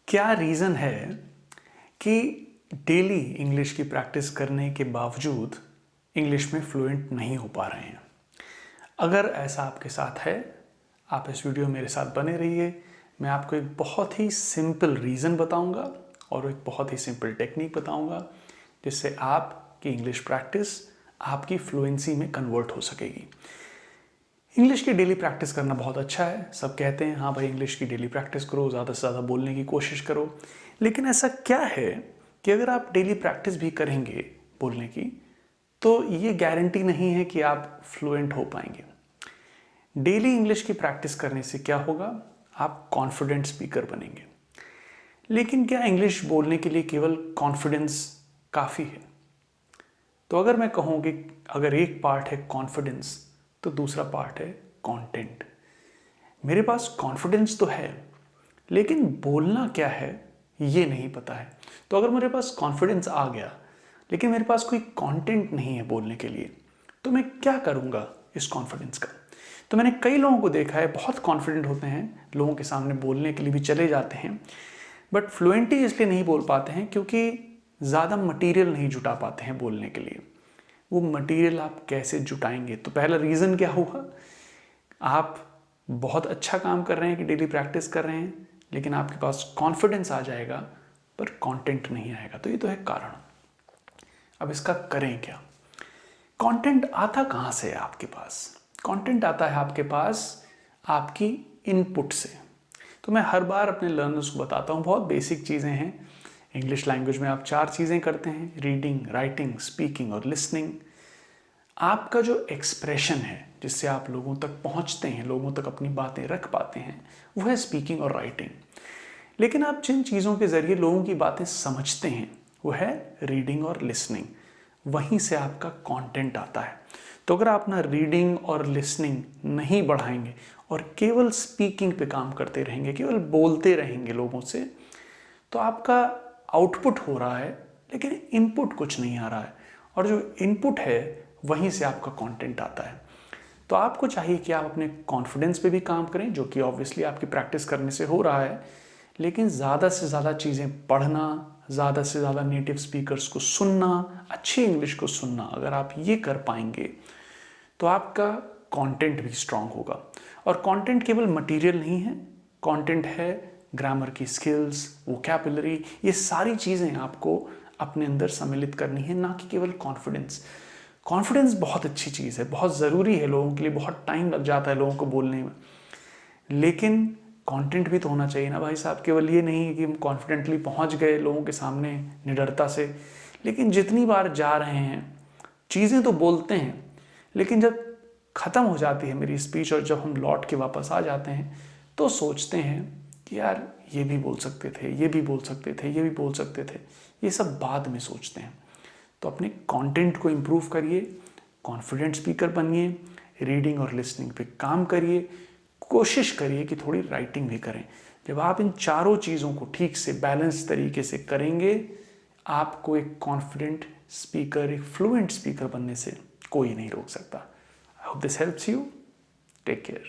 क्या रीज़न है कि डेली इंग्लिश की प्रैक्टिस करने के बावजूद इंग्लिश में फ्लुएंट नहीं हो पा रहे हैं? अगर ऐसा आपके साथ है, आप इस वीडियो में मेरे साथ बने रहिए। मैं आपको एक बहुत ही सिंपल रीज़न बताऊंगा और एक बहुत ही सिंपल टेक्निक बताऊंगा जिससे आपकी इंग्लिश प्रैक्टिस आपकी फ्लुएंसी में कन्वर्ट हो सकेगी। इंग्लिश की डेली प्रैक्टिस करना बहुत अच्छा है। सब कहते हैं हाँ भाई इंग्लिश की डेली प्रैक्टिस करो, ज़्यादा से ज़्यादा बोलने की कोशिश करो। लेकिन ऐसा क्या है कि अगर आप डेली प्रैक्टिस भी करेंगे बोलने की तो ये गारंटी नहीं है कि आप फ्लुएंट हो पाएंगे। डेली इंग्लिश की प्रैक्टिस करने से क्या होगा, आप कॉन्फिडेंट स्पीकर बनेंगे। लेकिन क्या इंग्लिश बोलने के लिए केवल कॉन्फिडेंस काफ़ी है? तो अगर मैं कहूँ कि अगर एक पार्ट है कॉन्फिडेंस तो दूसरा पार्ट है कंटेंट। मेरे पास कॉन्फिडेंस तो है लेकिन बोलना क्या है ये नहीं पता है। तो अगर मेरे पास कॉन्फिडेंस आ गया लेकिन मेरे पास कोई कंटेंट नहीं है बोलने के लिए, तो मैं क्या करूँगा इस कॉन्फिडेंस का? तो मैंने कई लोगों को देखा है, बहुत कॉन्फिडेंट होते हैं, लोगों के सामने बोलने के लिए भी चले जाते हैं, बट फ्लुएंटली इसलिए नहीं बोल पाते हैं क्योंकि ज़्यादा मटेरियल नहीं जुटा पाते हैं बोलने के लिए। वो मटेरियल आप कैसे जुटाएंगे? तो पहला रीज़न क्या होगा, आप बहुत अच्छा काम कर रहे हैं कि डेली प्रैक्टिस कर रहे हैं लेकिन आपके पास कॉन्फिडेंस आ जाएगा पर कंटेंट नहीं आएगा। तो ये तो है कारण। अब इसका करें क्या? कंटेंट आता कहाँ से है आपके पास? कंटेंट आता है आपके पास आपकी इनपुट से। तो मैं हर बार अपने लर्नर्स को बताता हूँ, बहुत बेसिक चीज़ें हैं। इंग्लिश लैंग्वेज में आप 4 चीज़ें करते हैं, रीडिंग, राइटिंग, स्पीकिंग और लिसनिंग। आपका जो एक्सप्रेशन है जिससे आप लोगों तक पहुंचते हैं, लोगों तक अपनी बातें रख पाते हैं, वो है स्पीकिंग और राइटिंग। लेकिन आप जिन चीज़ों के ज़रिए लोगों की बातें समझते हैं वो है रीडिंग और लिसनिंग। वहीं से आपका कंटेंट आता है। तो अगर आप ना रीडिंग और लिसनिंग नहीं बढ़ाएंगे और केवल स्पीकिंग पे काम करते रहेंगे, केवल बोलते रहेंगे लोगों से, तो आपका आउटपुट हो रहा है लेकिन इनपुट कुछ नहीं आ रहा है। और जो इनपुट है वहीं से आपका कंटेंट आता है। तो आपको चाहिए कि आप अपने कॉन्फिडेंस पे भी काम करें, जो कि ऑब्वियसली आपकी प्रैक्टिस करने से हो रहा है, लेकिन ज़्यादा से ज़्यादा चीज़ें पढ़ना, ज़्यादा से ज़्यादा नेटिव स्पीकर्स को सुनना, अच्छी इंग्लिश को सुनना, अगर आप ये कर पाएंगे तो आपका कंटेंट भी स्ट्रांग होगा। और कंटेंट केवल मटेरियल नहीं है, कंटेंट है ग्रामर की स्किल्स, वोकैबुलरी, ये सारी चीज़ें आपको अपने अंदर सम्मिलित करनी है, ना कि केवल कॉन्फिडेंस। कॉन्फिडेंस बहुत अच्छी चीज़ है, बहुत ज़रूरी है लोगों के लिए, बहुत टाइम लग जाता है लोगों को बोलने में, लेकिन कंटेंट भी तो होना चाहिए ना भाई साहब। केवल ये नहीं है कि हम कॉन्फिडेंटली पहुंच गए लोगों के सामने निडरता से, लेकिन जितनी बार जा रहे हैं चीज़ें तो बोलते हैं, लेकिन जब ख़त्म हो जाती है मेरी स्पीच और जब हम लौट के वापस आ जाते हैं तो सोचते हैं कि यार ये भी बोल सकते थे, ये भी बोल सकते थे, ये भी बोल सकते थे। ये सब बाद में सोचते हैं। तो अपने कंटेंट को इम्प्रूव करिए, कॉन्फिडेंट स्पीकर बनिए, रीडिंग और लिसनिंग पे काम करिए, कोशिश करिए कि थोड़ी राइटिंग भी करें। जब आप इन चारों चीज़ों को ठीक से बैलेंस तरीके से करेंगे, आपको एक कॉन्फिडेंट स्पीकर, एक फ्लुएंट स्पीकर बनने से कोई नहीं रोक सकता। I hope this helps you. Take care.